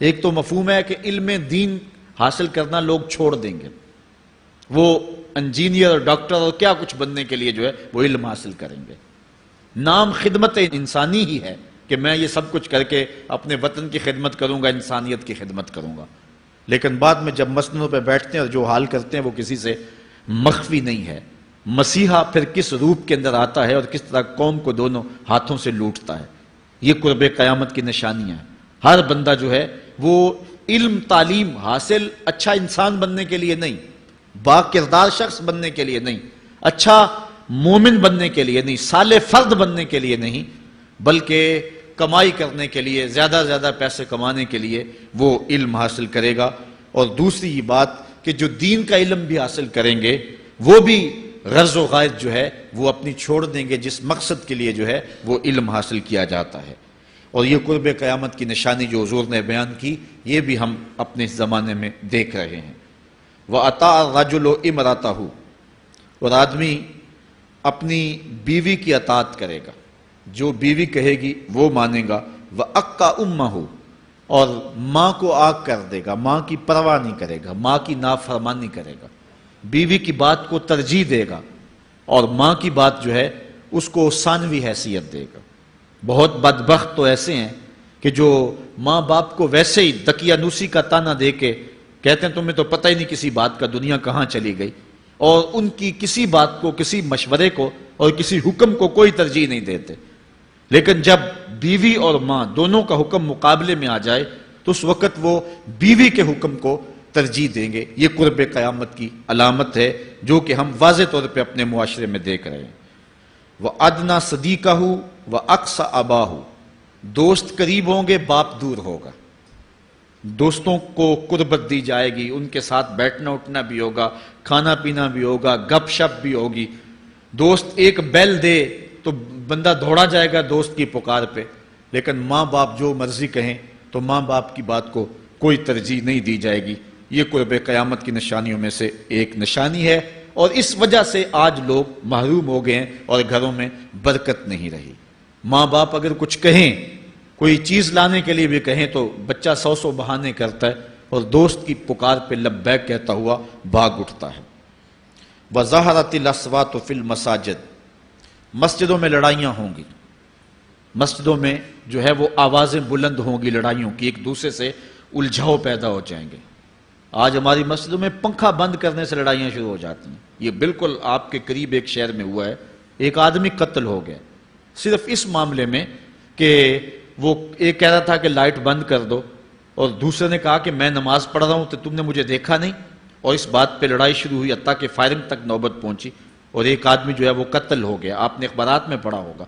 ایک تو مفہوم ہے کہ علم دین حاصل کرنا لوگ چھوڑ دیں گے، وہ انجینئر اور ڈاکٹر اور کیا کچھ بننے کے لیے جو ہے وہ علم حاصل کریں گے۔ نام خدمت انسانی ہی ہے کہ میں یہ سب کچھ کر کے اپنے وطن کی خدمت کروں گا، انسانیت کی خدمت کروں گا، لیکن بعد میں جب مسندوں پہ بیٹھتے ہیں اور جو حال کرتے ہیں وہ کسی سے مخفی نہیں ہے۔ مسیحا پھر کس روپ کے اندر آتا ہے اور کس طرح قوم کو دونوں ہاتھوں سے لوٹتا ہے، یہ قرب قیامت کی نشانیاں ہیں۔ ہر بندہ جو ہے وہ علم تعلیم حاصل اچھا انسان بننے کے لیے نہیں، با کردار شخص بننے کے لیے نہیں، اچھا مومن بننے کے لیے نہیں، صالح فرد بننے کے لیے نہیں، بلکہ کمائی کرنے کے لیے، زیادہ زیادہ پیسے کمانے کے لیے وہ علم حاصل کرے گا۔ اور دوسری یہ بات کہ جو دین کا علم بھی حاصل کریں گے وہ بھی غرض و غائد جو ہے وہ اپنی چھوڑ دیں گے جس مقصد کے لیے جو ہے وہ علم حاصل کیا جاتا ہے۔ اور یہ قرب قیامت کی نشانی جو حضور نے بیان کی یہ بھی ہم اپنے زمانے میں دیکھ رہے ہیں۔ وَأَطَاعَ الرَّجُلُ امْرَأَتَهُ، اور آدمی اپنی بیوی کی اطاعت کرے گا، جو بیوی کہے گی وہ مانے گا، وَأَقَّى أُمَّهُ، اور ماں کو آگ کر دے گا، ماں کی پرواہ نہیں کرے گا، ماں کی نافرمانی کرے گا، بیوی کی بات کو ترجیح دے گا، اور ماں کی بات جو ہے اس کو ثانوی حیثیت دے گا۔ بہت بدبخت تو ایسے ہیں کہ جو ماں باپ کو ویسے ہی دقیانوسی کا تانا دے کے کہتے ہیں تمہیں تو پتہ ہی نہیں کسی بات کا، دنیا کہاں چلی گئی، اور ان کی کسی بات کو، کسی مشورے کو اور کسی حکم کو کوئی ترجیح نہیں دیتے۔ لیکن جب بیوی اور ماں دونوں کا حکم مقابلے میں آ جائے تو اس وقت وہ بیوی کے حکم کو ترجیح دیں گے۔ یہ قرب قیامت کی علامت ہے جو کہ ہم واضح طور پہ اپنے معاشرے میں دیکھ رہے ہیں۔ وَأَدْنَى صَدِيقَهُ وَأَقْصَى أَبَاهُ، دوست قریب ہوں گے، باپ دور ہوگا۔ دوستوں کو قربت دی جائے گی، ان کے ساتھ بیٹھنا اٹھنا بھی ہوگا، کھانا پینا بھی ہوگا، گپ شپ بھی ہوگی۔ دوست ایک بیل دے تو بندہ دوڑا جائے گا دوست کی پکار پہ، لیکن ماں باپ جو مرضی کہیں تو ماں باپ کی بات کو کوئی ترجیح نہیں دی جائے گی۔ یہ قرب قیامت کی نشانیوں میں سے ایک نشانی ہے، اور اس وجہ سے آج لوگ محروم ہو گئے ہیں اور گھروں میں برکت نہیں رہی۔ ماں باپ اگر کچھ کہیں، کوئی چیز لانے کے لیے بھی کہیں تو بچہ سو بہانے کرتا ہے اور دوست کی پکار پہ لبیک کہتا ہوا بھاگ اٹھتا ہے۔ وَظَهَرَتِ الْأَصْوَاتُ فِي الْمَسَاجِدِ، مسجدوں میں لڑائیاں ہوں گی، مسجدوں میں جو ہے وہ آوازیں بلند ہوں گی لڑائیوں کی، ایک دوسرے سے الجھاؤ پیدا ہو جائیں گے۔ آج ہماری مسجدوں میں پنکھا بند کرنے سے لڑائیاں شروع ہو جاتی ہیں۔ یہ بالکل آپ کے قریب ایک شہر میں ہوا ہے، ایک آدمی قتل ہو گیا صرف اس معاملے میں کہ وہ ایک کہہ رہا تھا کہ لائٹ بند کر دو، اور دوسرے نے کہا کہ میں نماز پڑھ رہا ہوں تو تم نے مجھے دیکھا نہیں، اور اس بات پہ لڑائی شروع ہوئی، حتیٰ کہ فائرنگ تک نوبت پہنچی، اور ایک آدمی جو ہے وہ قتل ہو گیا۔ آپ نے اخبارات میں پڑھا ہوگا۔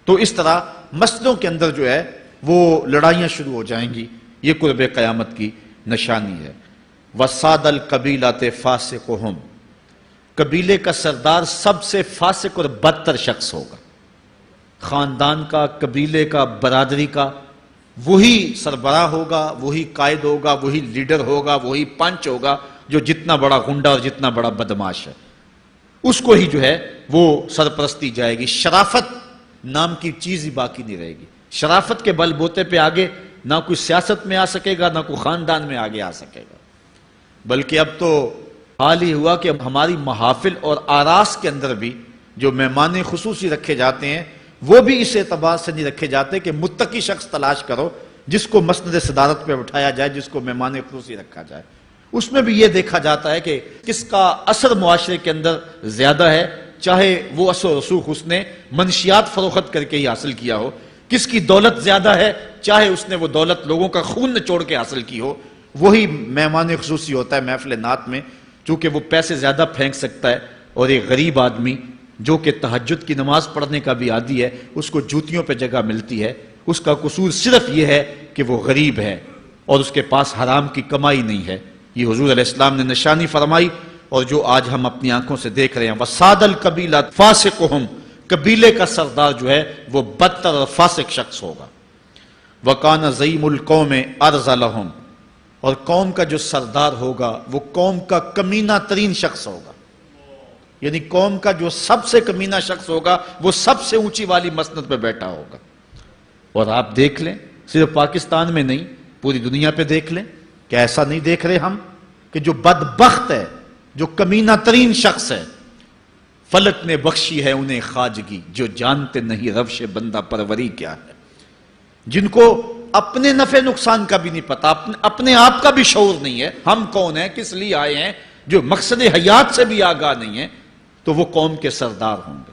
تو اس طرح مسجدوں کے اندر جو ہے وہ لڑائیاں شروع ہو جائیں گی۔ یہ قرب قیامت کی نشانی ہے۔ وَسَادَ الْقَبِيلَةِ فَاسِقُهُمْ، قبیلے کا سردار سب سے فاسق اور بدتر شخص ہوگا۔ خاندان کا، قبیلے کا، برادری کا وہی سربراہ ہوگا، وہی قائد ہوگا، وہی لیڈر ہوگا، وہی پنچ ہوگا جو جتنا بڑا غنڈہ اور جتنا بڑا بدماش ہے اس کو ہی جو ہے وہ سرپرستی جائے گی۔ شرافت نام کی چیز ہی باقی نہیں رہے گی۔ شرافت کے بل بوتے پہ آگے نہ کوئی سیاست میں آ سکے گا، نہ کوئی خاندان میں آگے آ سکے گا، بلکہ اب تو حال ہی ہوا کہ ہماری محافل اور آراس کے اندر بھی جو مہمان خصوصی رکھے جاتے ہیں وہ بھی اس اعتبار سے نہیں رکھے جاتے کہ متقی شخص تلاش کرو جس کو مسند صدارت پہ اٹھایا جائے، جس کو مہمان خصوصی رکھا جائے۔ اس میں بھی یہ دیکھا جاتا ہے کہ کس کا اثر معاشرے کے اندر زیادہ ہے، چاہے وہ اثر و رسوخ اس نے منشیات فروخت کر کے ہی حاصل کیا ہو، کس کی دولت زیادہ ہے، چاہے اس نے وہ دولت لوگوں کا خون نچوڑ کے حاصل کی ہو، وہی مہمان خصوصی ہوتا ہے محفل نعت میں، چونکہ وہ پیسے زیادہ پھینک سکتا ہے۔ اور ایک غریب آدمی جو کہ تہجد کی نماز پڑھنے کا بھی عادی ہے، اس کو جوتیوں پہ جگہ ملتی ہے۔ اس کا قصور صرف یہ ہے کہ وہ غریب ہے اور اس کے پاس حرام کی کمائی نہیں ہے۔ یہ حضور علیہ السلام نے نشانی فرمائی، اور جو آج ہم اپنی آنکھوں سے دیکھ رہے ہیں۔ وَسَادَ الْقَبِيلَةِ فَاسِقُهُمْ، قبیلے کا سردار جو ہے وہ بدتر اور فاسق شخص ہوگا۔ وَكَانَ زَعِيمُ الْقَوْمِ أَرْذَلَهُمْ، اور قوم کا جو سردار ہوگا وہ قوم کا کمینہ ترین شخص ہوگا، یعنی قوم کا جو سب سے کمینہ شخص ہوگا وہ سب سے اونچی والی مسند پہ بیٹھا ہوگا۔ اور آپ دیکھ لیں، صرف پاکستان میں نہیں پوری دنیا پہ دیکھ لیں کہ ایسا نہیں دیکھ رہے ہم کہ جو بدبخت ہے، جو کمینہ ترین شخص ہے، فلک نے بخشی ہے انہیں خواجگی، جو جانتے نہیں روش بندہ پروری کیا ہے، جن کو اپنے نفع نقصان کا بھی نہیں پتا، اپنے آپ کا بھی شعور نہیں ہے، ہم کون ہیں، کس لیے آئے ہیں، جو مقصد حیات سے بھی آگاہ نہیں ہے، تو وہ قوم کے سردار ہوں گے۔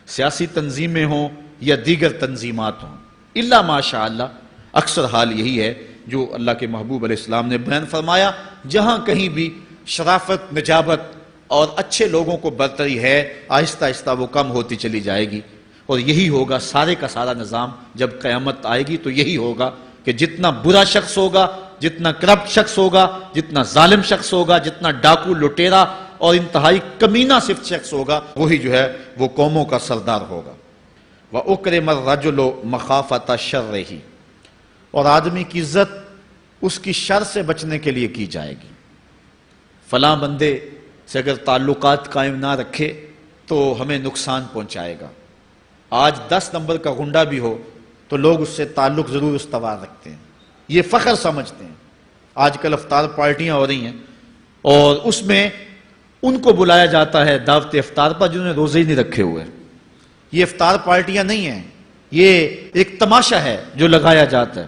سیاسی تنظیمیں ہوں یا دیگر تنظیمات ہوں، الا ماشاء اللہ اکثر حال یہی ہے جو اللہ کے محبوب علیہ السلام نے بیان فرمایا، جہاں کہیں بھی شرافت، نجابت اور اچھے لوگوں کو برتری ہے، آہستہ آہستہ وہ کم ہوتی چلی جائے گی۔ اور یہی ہوگا سارے کا سارا نظام، جب قیامت آئے گی تو یہی ہوگا کہ جتنا برا شخص ہوگا، جتنا کرپٹ شخص ہوگا، جتنا ظالم شخص ہوگا، جتنا ڈاکو لٹیرا اور انتہائی کمینہ صفت شخص ہوگا، وہی جو ہے وہ قوموں کا سردار ہوگا۔ وَأُكْرِمَ الرَّجُلُ مَخَافَةَ شَرِّهِ، اور آدمی کی عزت اس کی شر سے بچنے کے لیے کی جائے گی۔ فلاں بندے سے اگر تعلقات قائم نہ رکھے تو ہمیں نقصان پہنچائے گا۔ آج 10 نمبر کا غنڈہ بھی ہو تو لوگ اس سے تعلق ضرور استوار رکھتے ہیں، یہ فخر سمجھتے ہیں۔ آج کل افطار پارٹیاں ہو رہی ہیں اور اس میں ان کو بلایا جاتا ہے دعوت افطار پر جنہوں نے روزے ہی نہیں رکھے ہوئے۔ یہ افطار پارٹیاں نہیں ہیں، یہ ایک تماشا ہے جو لگایا جاتا ہے۔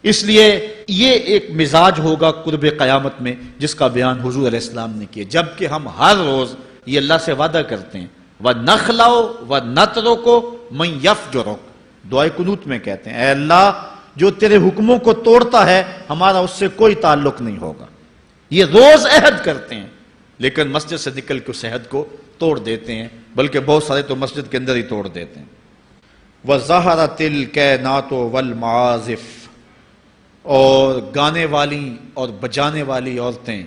اس لیے یہ ایک مزاج ہوگا قرب قیامت میں جس کا بیان حضور علیہ السلام نے کیا، جبکہ ہم ہر روز یہ اللہ سے وعدہ کرتے ہیں وَنَخْلَعُ وَنَتْرُكُ مَن يَفْجُرُكَ، دعائے قنوت میں کہتے ہیں اے اللہ جو تیرے حکموں کو توڑتا ہے ہمارا اس سے کوئی تعلق نہیں ہوگا۔ یہ روز عہد کرتے ہیں لیکن مسجد سے نکل کے اس عہد کو توڑ دیتے ہیں، بلکہ بہت سارے تو مسجد کے اندر ہی توڑ دیتے ہیں۔ وَظَهَرَتِ الْكَيْنَاتُ وَالْمَعَازِفُ، اور گانے والی اور بجانے والی عورتیں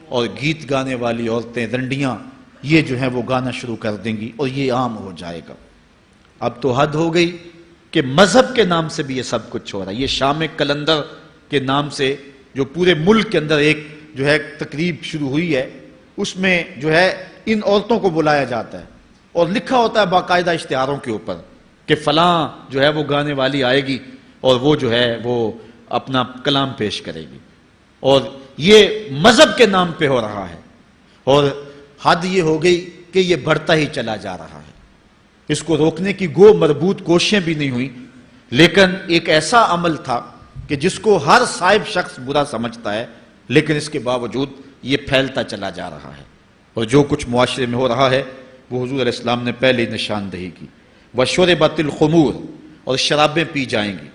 اور گیت گانے والی عورتیں، رنڈیاں، یہ جو ہیں وہ گانا شروع کر دیں گی اور یہ عام ہو جائے گا۔ اب تو حد ہو گئی کہ مذہب کے نام سے بھی یہ سب کچھ ہو رہا ہے۔ یہ شام کلندر کے نام سے جو پورے ملک کے اندر ایک جو ہے تقریب شروع ہوئی ہے، اس میں جو ہے ان عورتوں کو بلایا جاتا ہے اور لکھا ہوتا ہے باقاعدہ اشتہاروں کے اوپر کہ فلاں جو ہے وہ گانے والی آئے گی اور وہ جو ہے وہ اپنا کلام پیش کرے گی، اور یہ مذہب کے نام پہ ہو رہا ہے۔ اور حد یہ ہو گئی کہ یہ بڑھتا ہی چلا جا رہا ہے۔ اس کو روکنے کی گو مربوط کوششیں بھی نہیں ہوئی، لیکن ایک ایسا عمل تھا کہ جس کو ہر صاحب شخص برا سمجھتا ہے، لیکن اس کے باوجود یہ پھیلتا چلا جا رہا ہے۔ اور جو کچھ معاشرے میں ہو رہا ہے وہ حضور علیہ السلام نے پہلے ہی نشاندہی کی۔ وَشُرِبَتِ الْخُمُورُ، اور شرابیں پی جائیں گی،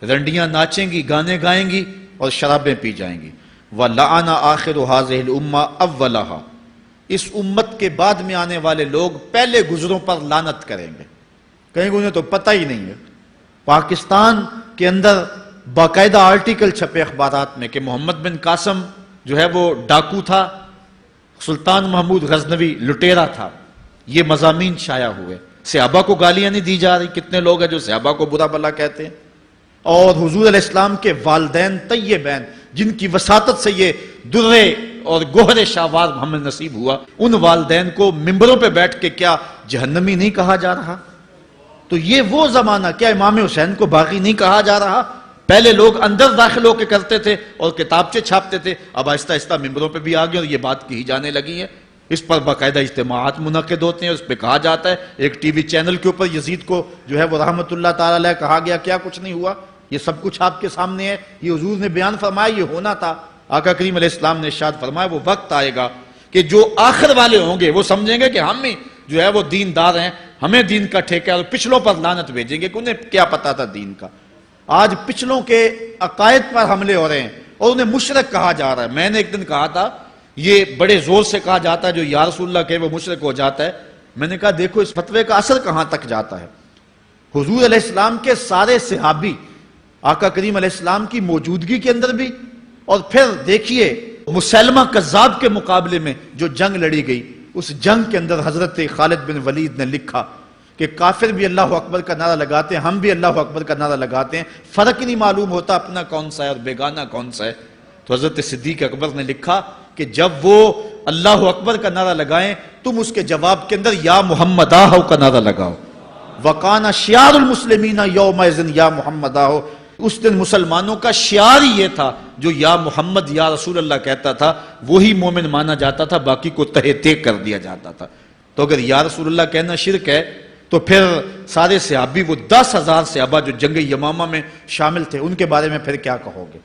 رنڈیاں ناچیں گی، گانے گائیں گی اور شرابیں پی جائیں گی۔ وَلَعَنَ آخِرُ هَذِهِ الْأُمَّةِ أَوَّلَهَا، اس امت کے بعد میں آنے والے لوگ پہلے گزروں پر لعنت کریں گے، کہیں گے انہیں تو پتہ ہی نہیں ہے۔ پاکستان کے اندر باقاعدہ آرٹیکل چھپے اخبارات میں کہ محمد بن قاسم جو ہے وہ ڈاکو تھا، سلطان محمود غزنوی لٹیرا تھا، یہ مضامین شائع ہوئے۔ صحابہ کو گالیاں نہیں دی جا رہی، کتنے لوگ ہیں جو صحابہ کو برا بھلا کہتے ہیں، اور حضور علیہ السلام کے والدین طیبین جن کی وساطت سے یہ درے اور گوہر شاہوار ہمیں نصیب ہوا، ان والدین کو ممبروں پہ بیٹھ کے کیا جہنمی نہیں کہا جا رہا؟ تو یہ وہ زمانہ، کیا امام حسین کو باغی نہیں کہا جا رہا؟ پہلے لوگ اندر داخل ہو کے کرتے تھے اور کتابچے چھاپتے تھے، اب آہستہ آہستہ ممبروں پہ بھی آ گئے اور یہ بات کہی جانے لگی ہے۔ اس پر باقاعدہ اجتماعات منعقد ہوتے ہیں، اس پہ کہا جاتا ہے۔ ایک ٹی وی چینل کے اوپر یزید کو جو ہے وہ رحمت اللہ تعالی علیہ کہا گیا، کیا کچھ نہیں ہوا، یہ سب کچھ آپ کے سامنے ہے، یہ حضور نے بیان فرمایا، یہ ہونا تھا۔ آقا کریم علیہ السلام نے ارشاد فرمایا وہ وقت آئے گا کہ جو آخر والے ہوں گے وہ سمجھیں گے کہ ہم ہی جو ہے وہ دیندار ہیں، ہمیں دین کا ٹھیکہ، اور پچھلوں پر لعنت بھیجیں گے کہ انہیں کیا پتا تھا دین کا۔ آج پچھلوں کے عقائد پر حملے ہو رہے ہیں اور انہیں مشرک کہا جا رہا ہے۔ میں نے ایک دن کہا تھا یہ بڑے زور سے کہا جاتا ہے جو یا رسول اللہ کہے وہ مشرک ہو جاتا ہے۔ میں نے کہا دیکھو اس فتوے کا اثر کہاں تک جاتا ہے۔ حضور علیہ السلام کے سارے صحابی آقا کریم علیہ السلام کی موجودگی کے اندر بھی، اور پھر دیکھیے مسلمہ کذاب کے مقابلے میں جو جنگ لڑی گئی، اس جنگ کے اندر حضرت خالد بن ولید نے لکھا کہ کافر بھی اللہ اکبر کا نعرہ لگاتے ہیں، ہم بھی اللہ اکبر کا نعرہ لگاتے ہیں، فرق ہی نہیں معلوم ہوتا اپنا کون سا ہے اور بیگانہ کون سا ہے۔ تو حضرت صدیق اکبر نے لکھا کہ جب وہ اللہ اکبر کا نعرہ لگائیں تم اس کے جواب کے اندر یا محمد آہو کا نعرہ لگاؤ۔ وَقَانَ شِعَارُ الْمُسْلِمِينَ يَوْمَئِذٍ یا محمد آہو، اس دن مسلمانوں کا شعار ہی یہ تھا، جو یا محمد یا رسول اللہ کہتا تھا وہی مومن مانا جاتا تھا، باقی کو تہہ تیگ کر دیا جاتا تھا۔ تو اگر یا رسول اللہ کہنا شرک ہے تو پھر سارے صحابی، وہ 10,000 صحابہ جو جنگ یمامہ میں شامل تھے، ان کے بارے میں پھر کیا کہو گے؟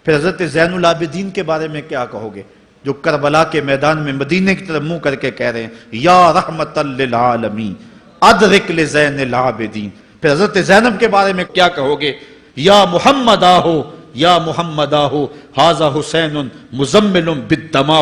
پھر حضرت زین العابدین کے بارے میں کیا کہو گے جو کربلا کے میدان میں مدینے کی طرف منہ کر کے کہہ رہے ہیں یا رحمت للعالمین ادرک لزین العابدین۔ پھر حضرت زینب کے بارے میں کیا کہو گے؟ یا محمد آہو یا محمد آہو ھذا حسین مزمل بالدماء،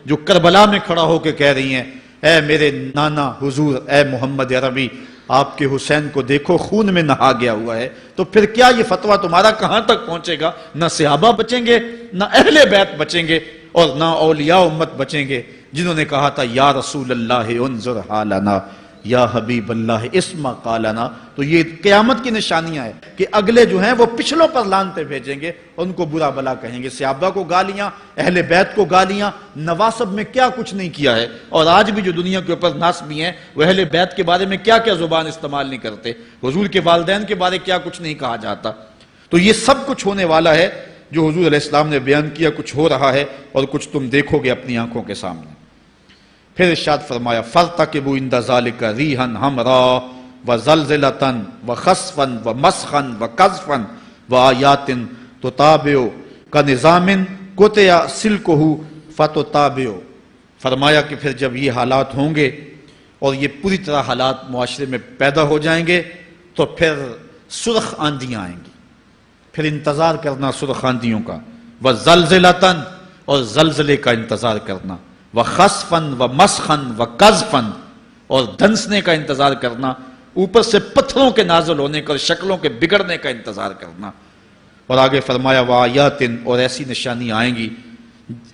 جو کربلا میں کھڑا ہو کے کہہ رہی ہیں اے میرے نانا حضور، اے محمد عربی، آپ کے حسین کو دیکھو خون میں نہا گیا ہوا ہے۔ تو پھر کیا یہ فتویٰ تمہارا کہاں تک پہنچے گا؟ نہ صحابہ بچیں گے، نہ اہل بیت بچیں گے، اور نہ اولیاء امت بچیں گے، جنہوں نے کہا تھا یا رسول اللہ انظر حالنا، یا حبیب اللہ اسما قالنا. تو یہ قیامت کی نشانیاں ہیں کہ اگلے جو ہیں وہ پچھلوں پر لانتے بھیجیں گے، ان کو برا بلا کہیں گے، صحابہ کو گالیاں، اہل بیت کو گالیاں، نواسب میں کیا کچھ نہیں کیا ہے. اور آج بھی جو دنیا کے اوپر ناسبی ہیں وہ اہل بیت کے بارے میں کیا کیا زبان استعمال نہیں کرتے، حضور کے والدین کے بارے کیا کچھ نہیں کہا جاتا. تو یہ سب کچھ ہونے والا ہے جو حضور علیہ السلام نے بیان کیا، کچھ ہو رہا ہے اور کچھ تم دیکھو گے اپنی آنکھوں کے سامنے. پھر ارشاد فرمایا فَارْتَقِبُوا عِنْدَ ذَلِكَ رِيحًا حَمْرَاءَ وَزَلْزَلَةً وَخَسْفًا وَمَسْخًا وَقَذْفًا وَآيَاتٍ تُتَابِعُ كَنِظَامٍ قُطِعَ سِلْكُهُ فَتُتَابِعُ. فرمایا کہ پھر جب یہ حالات ہوں گے اور یہ پوری طرح حالات معاشرے میں پیدا ہو جائیں گے تو پھر سرخ آندیاں آئیں گی، پھر انتظار کرنا سرخ آندیوں کا. وَزَلْزَلَةً اور زلزلے کا انتظار کرنا، وَخَسْفًا وَمَسْخًا وَقَذْفًا اور دھنسنے کا انتظار کرنا، اوپر سے پتھروں کے نازل ہونے کا اور شکلوں کے بگڑنے کا انتظار کرنا. اور آگے فرمایا وَآيَاتٍ اور ایسی نشانی آئیں گی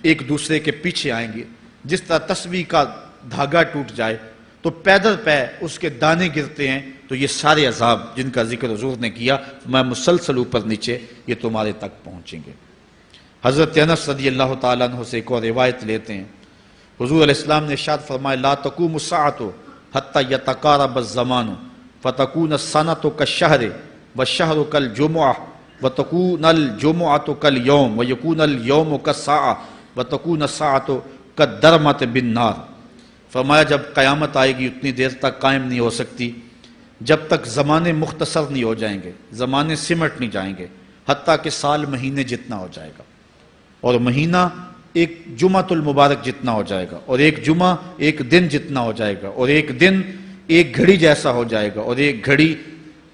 ایک دوسرے کے پیچھے آئیں گی، جس طرح تسبیح کا دھاگا ٹوٹ جائے تو پیدل پہ اس کے دانے گرتے ہیں. تو یہ سارے عذاب جن کا ذکر حضور نے کیا میں مسلسل اوپر نیچے یہ تمہارے تک پہنچیں گے. حضرت انس رضی اللہ تعالیٰ عنہ سے ایک اور روایت لیتے ہیں، حضور علیہ السلام نے ارشاد فرمایا لا تقوم الساعة حتى يتقارب الزمان فتكون السنة كالشهر والشهر كالجمعة وتكون الجمعة كاليوم ويكون اليوم كالساعة وتكون الساعة كالدرمة بالنار. فرمایا جب قیامت آئے گی اتنی دیر تک قائم نہیں ہو سکتی جب تک زمانے مختصر نہیں ہو جائیں گے، زمانے سمٹ نہیں جائیں گے، حتیٰ کہ سال مہینے جتنا ہو جائے گا، اور مہینہ ایک جمعۃ المبارک جتنا ہو جائے گا، اور ایک جمعہ ایک دن جتنا ہو جائے گا، اور ایک دن ایک گھڑی جیسا ہو جائے گا، اور ایک گھڑی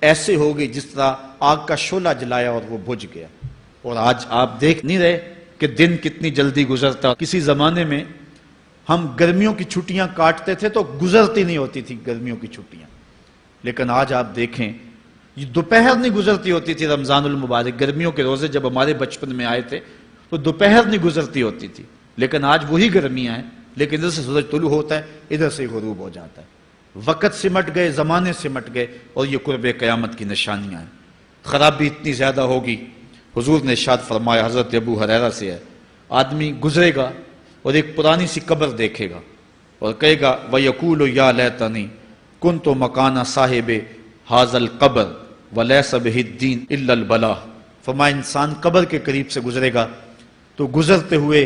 ایسے ہوگی جس طرح آگ کا شعلہ جلایا اور وہ بجھ گیا. اور آج آپ دیکھ نہیں رہے کہ دن کتنی جلدی گزرتا. کسی زمانے میں ہم گرمیوں کی چھٹیاں کاٹتے تھے تو گزرتی نہیں ہوتی تھی گرمیوں کی چھٹیاں، لیکن آج آپ دیکھیں یہ دوپہر نہیں گزرتی ہوتی تھی. رمضان المبارک گرمیوں کے روزے جب ہمارے بچپن میں آئے تھے تو دوپہر نہیں گزرتی ہوتی تھی، لیکن آج وہی گرمیاں ہیں، لیکن ادھر سے سورج طلوع ہوتا ہے ادھر سے غروب ہو جاتا ہے. وقت سمٹ گئے، زمانے سمٹ گئے، اور یہ قرب قیامت کی نشانیاں ہیں. خرابی اتنی زیادہ ہوگی. حضور نے ارشاد فرمایا حضرت ابو ہریرہ سے ہے، آدمی گزرے گا اور ایک پرانی سی قبر دیکھے گا اور کہے گا وَيَقُولُ يَا لَيْتَنِي كُنْتُ مَكَانَ صَاحِبِ هَذَا الْقَبْرِ وَلَيْسَ بِهِ الدِّينُ إِلَّا الْبَلَاءُ. فرمایا انسان قبر کے قریب سے گزرے گا تو گزرتے ہوئے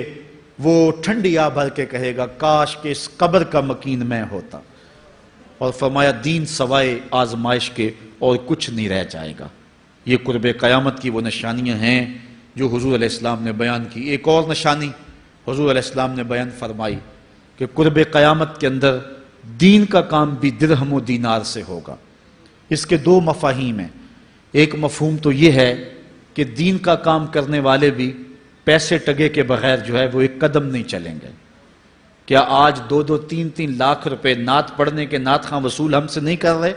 وہ ٹھنڈی آہ بھر کے کہے گا کاش کہ اس قبر کا مکین میں ہوتا. اور فرمایا دین سوائے آزمائش کے اور کچھ نہیں رہ جائے گا. یہ قرب قیامت کی وہ نشانیاں ہیں جو حضور علیہ السلام نے بیان کی. ایک اور نشانی حضور علیہ السلام نے بیان فرمائی کہ قرب قیامت کے اندر دین کا کام بھی درہم و دینار سے ہوگا. اس کے دو مفاہیم ہیں. ایک مفہوم تو یہ ہے کہ دین کا کام کرنے والے بھی پیسے ٹگے کے بغیر جو ہے وہ ایک قدم نہیں چلیں گے. کیا آج 2-3 لاکھ روپے نعت پڑھنے کے نعت خواں وصول ہم سے نہیں کر رہے؟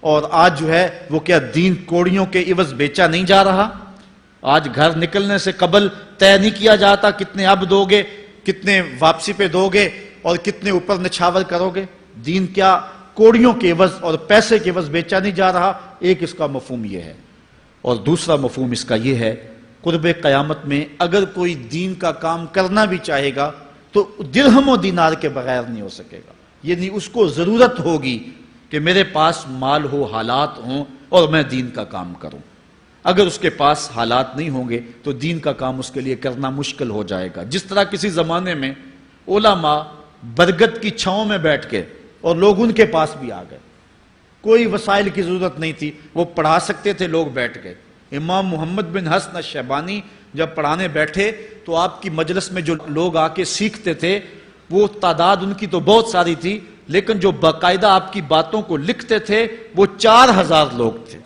اور آج جو ہے وہ کیا دین کوڑیوں کے عوض بیچا نہیں جا رہا؟ آج گھر نکلنے سے قبل طے نہیں کیا جاتا کتنے اب دو گے، کتنے واپسی پہ دو گے اور کتنے اوپر نچھاور کرو گے؟ دین کیا کوڑیوں کے عوض اور پیسے کے عوض بیچا نہیں جا رہا؟ ایک اس کا مفہوم یہ ہے. اور دوسرا مفہوم اس کا یہ ہے قرب قیامت میں اگر کوئی دین کا کام کرنا بھی چاہے گا تو درہم و دینار کے بغیر نہیں ہو سکے گا. یعنی اس کو ضرورت ہوگی کہ میرے پاس مال ہو، حالات ہوں اور میں دین کا کام کروں. اگر اس کے پاس حالات نہیں ہوں گے تو دین کا کام اس کے لیے کرنا مشکل ہو جائے گا. جس طرح کسی زمانے میں علماء برگد کی چھاؤں میں بیٹھ کے اور لوگ ان کے پاس بھی آ گئے، کوئی وسائل کی ضرورت نہیں تھی، وہ پڑھا سکتے تھے، لوگ بیٹھ گئے. امام محمد بن حسن الشیبانی جب پڑھانے بیٹھے تو آپ کی مجلس میں جو لوگ آ کے سیکھتے تھے وہ تعداد ان کی تو بہت ساری تھی، لیکن جو باقاعدہ آپ کی باتوں کو لکھتے تھے وہ 4000 لوگ تھے.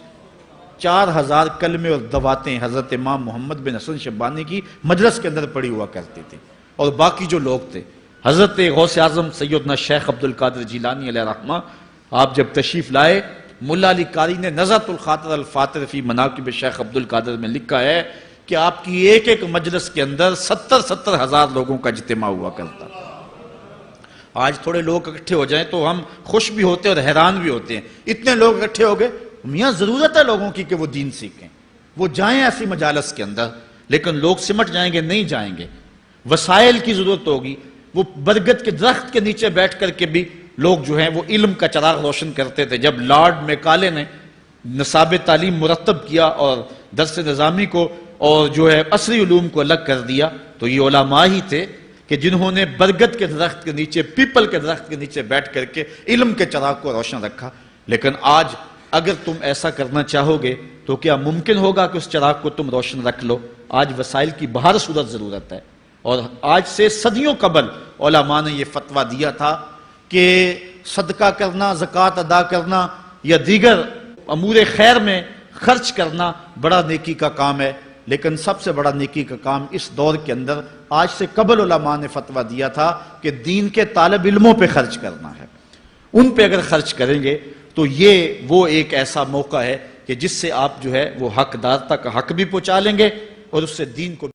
4000 کلمے اور دواتیں حضرت امام محمد بن حسن شیبانی کی مجلس کے اندر پڑھی ہوا کرتی تھی. اور باقی جو لوگ تھے حضرت غوث اعظم سیدنا شیخ عبد القادر جیلانی علیہ رحمہ، آپ جب تشریف لائے ملا علی قاری نے نزہۃ الخاطر الفاتر فی مناقب شیخ عبد القادر میں لکھا ہے کہ آپ کی ایک ایک مجلس کے اندر 70,000 لوگوں کا اجتماع ہوا کرتا. آج تھوڑے لوگ اکٹھے ہو جائیں تو ہم خوش بھی ہوتے ہیں اور حیران بھی ہوتے ہیں، اتنے لوگ اکٹھے ہو گئے۔ میاں ضرورت ہے لوگوں کی کہ وہ دین سیکھیں، وہ جائیں ایسی مجالس کے اندر، لیکن لوگ سمٹ جائیں گے، نہیں جائیں گے۔ وسائل کی ضرورت ہوگی، وہ برگد کے درخت کے نیچے بیٹھ کر کے بھی لوگ جو ہیں وہ علم کا چراغ روشن کرتے تھے۔ جب لارڈ میکالے نے نصاب تعلیم مرتب کیا اور درس نظامی کو اور جو ہے عصری علوم کو الگ کر دیا، تو یہ علماء ہی تھے کہ جنہوں نے برگد کے درخت کے نیچے، پیپل کے درخت کے نیچے بیٹھ کر کے علم کے چراغ کو روشن رکھا۔ لیکن آج اگر تم ایسا کرنا چاہو گے تو کیا ممکن ہوگا کہ اس چراغ کو تم روشن رکھ لو؟ آج وسائل کی بہر صورت ضرورت ہے، اور آج سے صدیوں قبل علماء نے یہ فتویٰ دیا تھا کہ صدقہ کرنا، زکوٰۃ ادا کرنا یا دیگر امور خیر میں خرچ کرنا بڑا نیکی کا کام ہے، لیکن سب سے بڑا نیکی کا کام اس دور کے اندر آج سے قبل علماء نے فتویٰ دیا تھا کہ دین کے طالب علموں پہ خرچ کرنا ہے۔ ان پہ اگر خرچ کریں گے تو یہ وہ ایک ایسا موقع ہے کہ جس سے آپ جو ہے وہ حقدار تک حق بھی پہنچا لیں گے اور اس سے دین کو